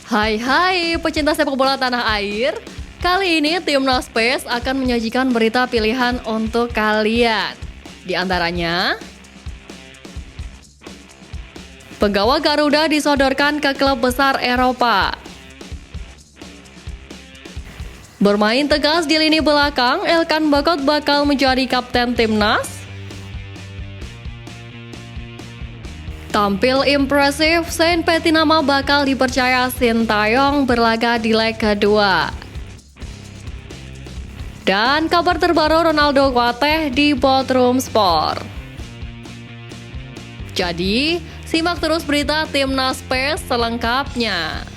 Hai pecinta sepak bola tanah air. Kali ini Timnas PES akan menyajikan berita pilihan untuk kalian. Di antaranya, penggawa Garuda disodorkan ke klub besar Eropa. Bermain tegas di lini belakang, Elkan Bagot bakal menjadi kapten Timnas. Tampil impresif, Saint Petinama bakal dipercaya Sintayong berlaga di leg kedua. Dan kabar terbaru Ronaldo Kuateh di Bodrum Sport. Jadi, simak terus berita Timnas PES selengkapnya.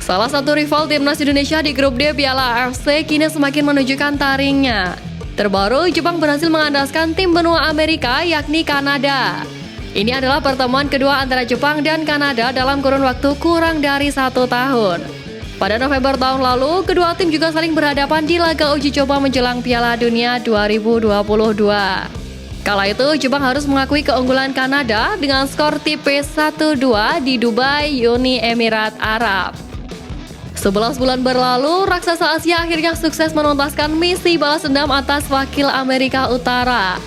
Salah satu rival Timnas Indonesia di grup D Piala AFC kini semakin menunjukkan taringnya. Terbaru, Jepang berhasil mengandaskan tim benua Amerika yakni Kanada. Ini adalah pertemuan kedua antara Jepang dan Kanada dalam kurun waktu kurang dari 1 tahun. Pada November tahun lalu, kedua tim juga saling berhadapan di laga uji coba menjelang Piala Dunia 2022. Kala itu, Jepang harus mengakui keunggulan Kanada dengan skor tipis 1-2 di Dubai, Uni Emirat Arab. 11 bulan berlalu, raksasa Asia akhirnya sukses menuntaskan misi balas dendam atas wakil Amerika Utara.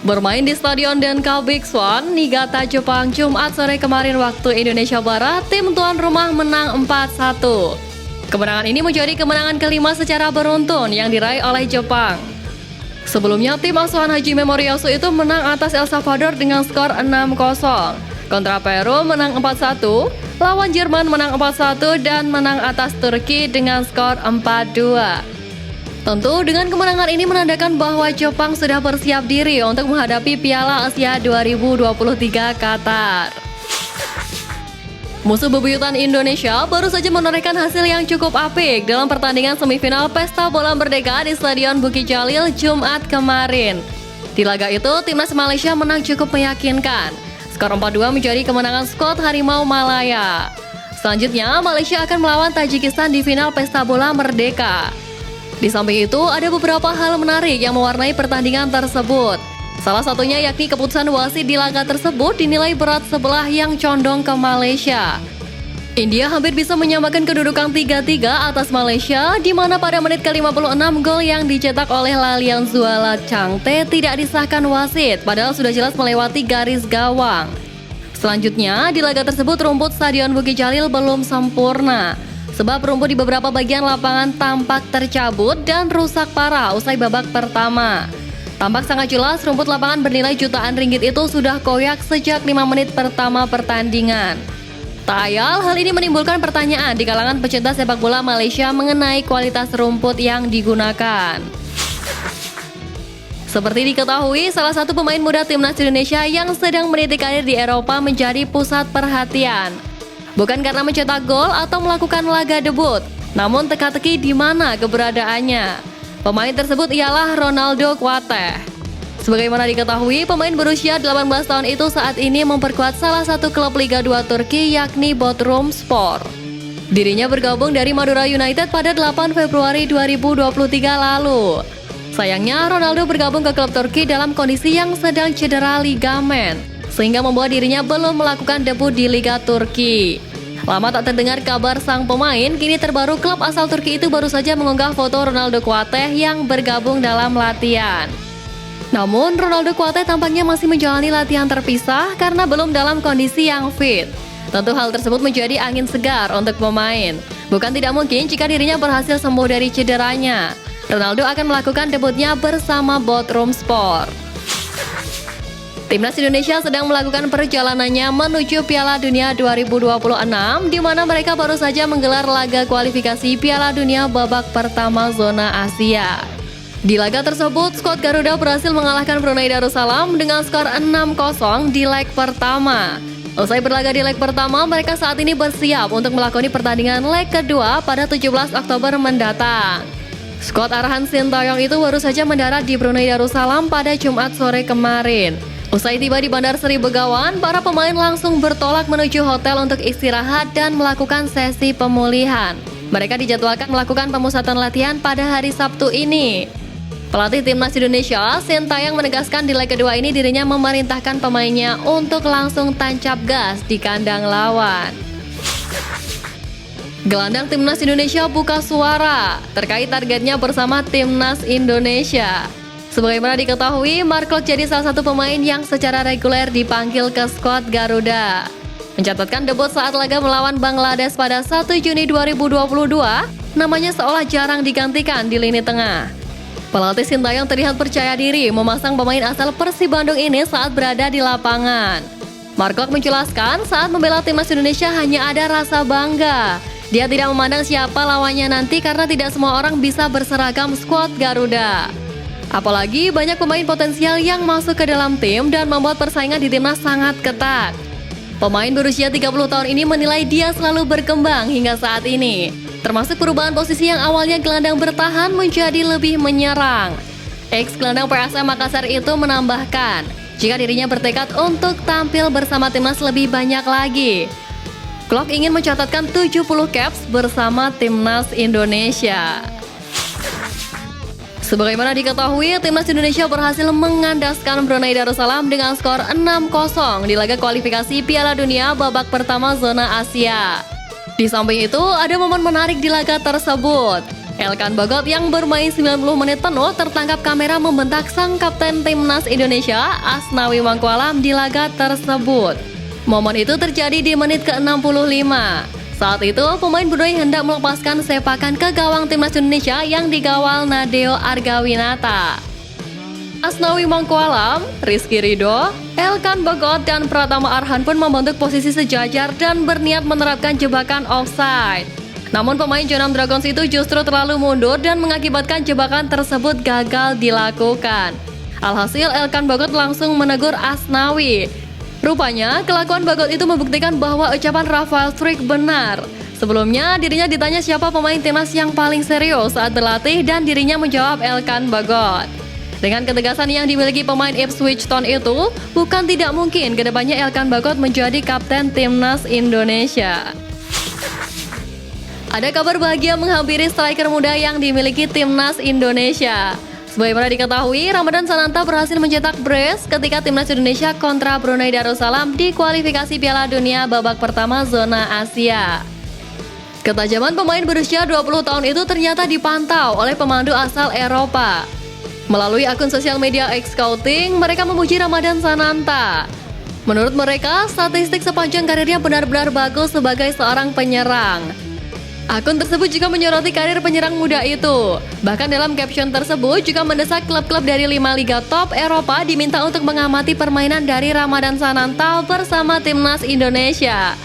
Bermain di Stadion Denka Big Swan, Niigata, Jepang, Jumat sore kemarin waktu Indonesia Barat, tim tuan rumah menang 4-1. Kemenangan ini menjadi kemenangan kelima secara beruntun yang diraih oleh Jepang. Sebelumnya, tim asuhan Haji Memoriyasu itu menang atas El Salvador dengan skor 6-0. Kontra Peru menang 4-1, lawan Jerman menang 4-1 dan menang atas Turki dengan skor 4-2. Tentu dengan kemenangan ini menandakan bahwa Jepang sudah bersiap diri untuk menghadapi Piala Asia 2023 Qatar. Musuh bebuyutan Indonesia baru saja menorehkan hasil yang cukup apik dalam pertandingan semifinal Pesta Bola Merdeka di Stadion Bukit Jalil Jumat kemarin. Di laga itu, timnas Malaysia menang cukup meyakinkan. Skor 4-2 menjadi kemenangan skuad Harimau Malaya. Selanjutnya, Malaysia akan melawan Tajikistan di final Pesta Bola Merdeka. Di samping itu, ada beberapa hal menarik yang mewarnai pertandingan tersebut. Salah satunya yakni keputusan wasit di laga tersebut dinilai berat sebelah yang condong ke Malaysia. India hampir bisa menyamakan kedudukan 3-3 atas Malaysia, di mana pada menit ke-56 gol yang dicetak oleh Lalian Zuala Changte tidak disahkan wasit, padahal sudah jelas melewati garis gawang. Selanjutnya, di laga tersebut rumput Stadion Bukit Jalil belum sempurna, sebab rumput di beberapa bagian lapangan tampak tercabut dan rusak parah usai babak pertama. Tampak sangat jelas rumput lapangan bernilai jutaan ringgit itu sudah koyak sejak 5 menit pertama pertandingan. Tak ayal, hal ini menimbulkan pertanyaan di kalangan pecinta sepak bola Malaysia mengenai kualitas rumput yang digunakan. Seperti diketahui, salah satu pemain muda timnas Indonesia yang sedang meniti karir di Eropa menjadi pusat perhatian. Bukan karena mencetak gol atau melakukan laga debut, namun teka-teki di mana keberadaannya. Pemain tersebut ialah Ronaldo Kuateh. Sebagaimana diketahui, pemain berusia 18 tahun itu saat ini memperkuat salah satu klub Liga 2 Turki yakni Bodrum Sport. Dirinya bergabung dari Madura United pada 8 Februari 2023 lalu. Sayangnya, Ronaldo bergabung ke klub Turki dalam kondisi yang sedang cedera ligamen, sehingga membuat dirinya belum melakukan debut di Liga Turki. Lama tak terdengar kabar sang pemain, kini terbaru klub asal Turki itu baru saja mengunggah foto Ronaldo Kuateh yang bergabung dalam latihan. Namun, Ronaldo Kuateh tampaknya masih menjalani latihan terpisah karena belum dalam kondisi yang fit. Tentu hal tersebut menjadi angin segar untuk pemain. Bukan tidak mungkin jika dirinya berhasil sembuh dari cederanya. Ronaldo akan melakukan debutnya bersama Bodrum Sport. Timnas Indonesia sedang melakukan perjalanannya menuju Piala Dunia 2026, di mana mereka baru saja menggelar laga kualifikasi Piala Dunia babak pertama zona Asia. Di laga tersebut, skuad Garuda berhasil mengalahkan Brunei Darussalam dengan skor 6-0 di leg pertama. Usai berlaga di leg pertama, mereka saat ini bersiap untuk melakoni pertandingan leg kedua pada 17 Oktober mendatang. Skuad arahan Sintayong itu baru saja mendarat di Brunei Darussalam pada Jumat sore kemarin. Usai tiba di Bandar Seri Begawan, para pemain langsung bertolak menuju hotel untuk istirahat dan melakukan sesi pemulihan. Mereka dijadwalkan melakukan pemusatan latihan pada hari Sabtu ini. Pelatih Timnas Indonesia, Sintayong menegaskan di leg kedua ini dirinya memerintahkan pemainnya untuk langsung tancap gas di kandang lawan. Gelandang Timnas Indonesia buka suara terkait targetnya bersama Timnas Indonesia. Sebagaimana diketahui, Mark Klok jadi salah satu pemain yang secara reguler dipanggil ke skuad Garuda. Mencatatkan debut saat laga melawan Bangladesh pada 1 Juni 2022, namanya seolah jarang digantikan di lini tengah. Pelatih Sintayong terlihat percaya diri memasang pemain asal Persib Bandung ini saat berada di lapangan. Mark Klok menjelaskan saat membela Timnas Indonesia hanya ada rasa bangga. Dia tidak memandang siapa lawannya nanti karena tidak semua orang bisa berseragam skuad Garuda. Apalagi banyak pemain potensial yang masuk ke dalam tim dan membuat persaingan di timnas sangat ketat. Pemain berusia 30 tahun ini menilai dia selalu berkembang hingga saat ini, termasuk perubahan posisi yang awalnya gelandang bertahan menjadi lebih menyerang. Ex-gelandang PSM Makassar itu menambahkan, jika dirinya bertekad untuk tampil bersama timnas lebih banyak lagi. Klok ingin mencatatkan 70 caps bersama Timnas Indonesia. Sebagaimana diketahui, Timnas Indonesia berhasil mengandaskan Brunei Darussalam dengan skor 6-0 di laga kualifikasi Piala Dunia babak pertama zona Asia. Di samping itu, ada momen menarik di laga tersebut. Elkan Bagot yang bermain 90 menit penuh tertangkap kamera membentak sang kapten Timnas Indonesia, Asnawi Mangkualam di laga tersebut. Momen itu terjadi di menit ke-65. Saat itu, pemain Brunei hendak melepaskan sepakan ke gawang Timnas Indonesia yang digawal Nadeo Argawinata. Asnawi Mangkualam, Rizky Ridho, Elkan Bagot, dan Pratama Arhan pun membentuk posisi sejajar dan berniat menerapkan jebakan offside. Namun pemain Jeonnam Dragons itu justru terlalu mundur dan mengakibatkan jebakan tersebut gagal dilakukan. Alhasil Elkan Bagot langsung menegur Asnawi. Rupanya, kelakuan Bagot itu membuktikan bahwa ucapan Rafael Struijk benar. Sebelumnya, dirinya ditanya siapa pemain timnas yang paling serius saat berlatih dan dirinya menjawab Elkan Bagot. Dengan ketegasan yang dimiliki pemain Ipswich Town itu, bukan tidak mungkin kedepannya Elkan Bagot menjadi kapten Timnas Indonesia. Ada kabar bahagia menghampiri striker muda yang dimiliki Timnas Indonesia. Sebagaimana diketahui, Ramadan Sananta berhasil mencetak brace ketika Timnas Indonesia kontra Brunei Darussalam di kualifikasi Piala Dunia babak pertama zona Asia. Ketajaman pemain berusia 20 tahun itu ternyata dipantau oleh pemandu asal Eropa. Melalui akun sosial media X-Scouting, mereka memuji Ramadan Sananta. Menurut mereka, statistik sepanjang karirnya benar-benar bagus sebagai seorang penyerang. Akun tersebut juga menyoroti karir penyerang muda itu. Bahkan dalam caption tersebut juga mendesak klub-klub dari 5 liga top Eropa diminta untuk mengamati permainan dari Ramadan Sananta bersama Timnas Indonesia.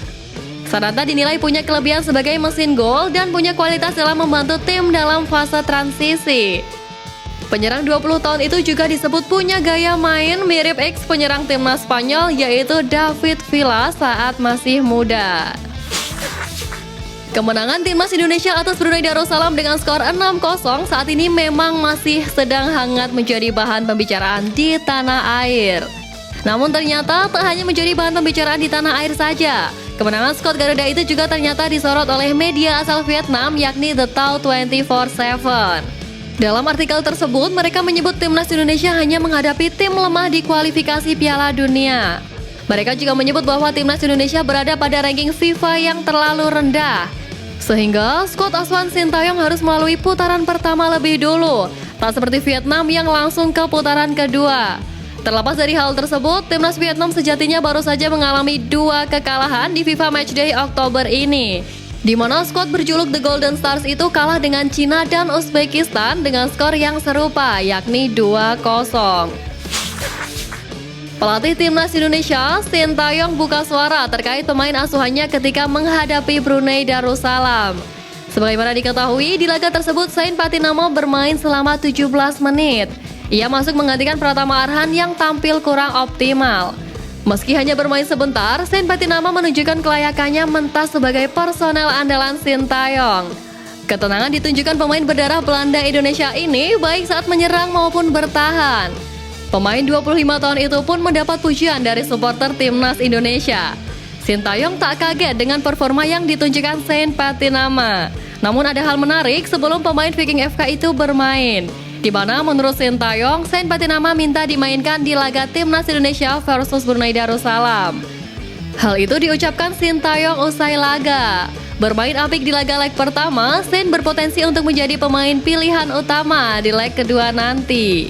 Sananta dinilai punya kelebihan sebagai mesin gol dan punya kualitas dalam membantu tim dalam fase transisi. Penyerang 20 tahun itu juga disebut punya gaya main mirip ex-penyerang Timnas Spanyol yaitu David Villa saat masih muda. Kemenangan Timnas Indonesia atas Brunei Darussalam dengan skor 6-0 saat ini memang masih sedang hangat menjadi bahan pembicaraan di tanah air. Namun ternyata tak hanya menjadi bahan pembicaraan di tanah air saja. Kemenangan skuad Garuda itu juga ternyata disorot oleh media asal Vietnam yakni The Tau 24/7. Dalam artikel tersebut, mereka menyebut Timnas Indonesia hanya menghadapi tim lemah di kualifikasi Piala Dunia. Mereka juga menyebut bahwa Timnas Indonesia berada pada ranking FIFA yang terlalu rendah. Sehingga skuad asuhan Sintayong harus melalui putaran pertama lebih dulu, tak seperti Vietnam yang langsung ke putaran kedua. Terlepas dari hal tersebut, Timnas Vietnam sejatinya baru saja mengalami 2 kekalahan di FIFA Matchday Oktober ini, di mana skuad berjuluk The Golden Stars itu kalah dengan Cina dan Uzbekistan dengan skor yang serupa, yakni 2-0. Pelatih Timnas Indonesia, Sintayong buka suara terkait pemain asuhannya ketika menghadapi Brunei Darussalam. Sebagaimana diketahui, di laga tersebut Sain Patinama bermain selama 17 menit. Ia masuk menggantikan Pratama Arhan yang tampil kurang optimal. Meski hanya bermain sebentar, Sain Patinama menunjukkan kelayakannya mentas sebagai personel andalan Sintayong. Ketenangan ditunjukkan pemain berdarah Belanda Indonesia ini baik saat menyerang maupun bertahan. Pemain 25 tahun itu pun mendapat pujian dari supporter Timnas Indonesia. Sintayong tak kaget dengan performa yang ditunjukkan Sain Patinama. Namun ada hal menarik sebelum pemain Viking FK itu bermain. Di mana menurut Sintayong, Saint Patinama minta dimainkan di laga Timnas Indonesia versus Brunei Darussalam. Hal itu diucapkan Sintayong usai laga. Bermain apik di laga leg pertama, Saint berpotensi untuk menjadi pemain pilihan utama di leg kedua nanti.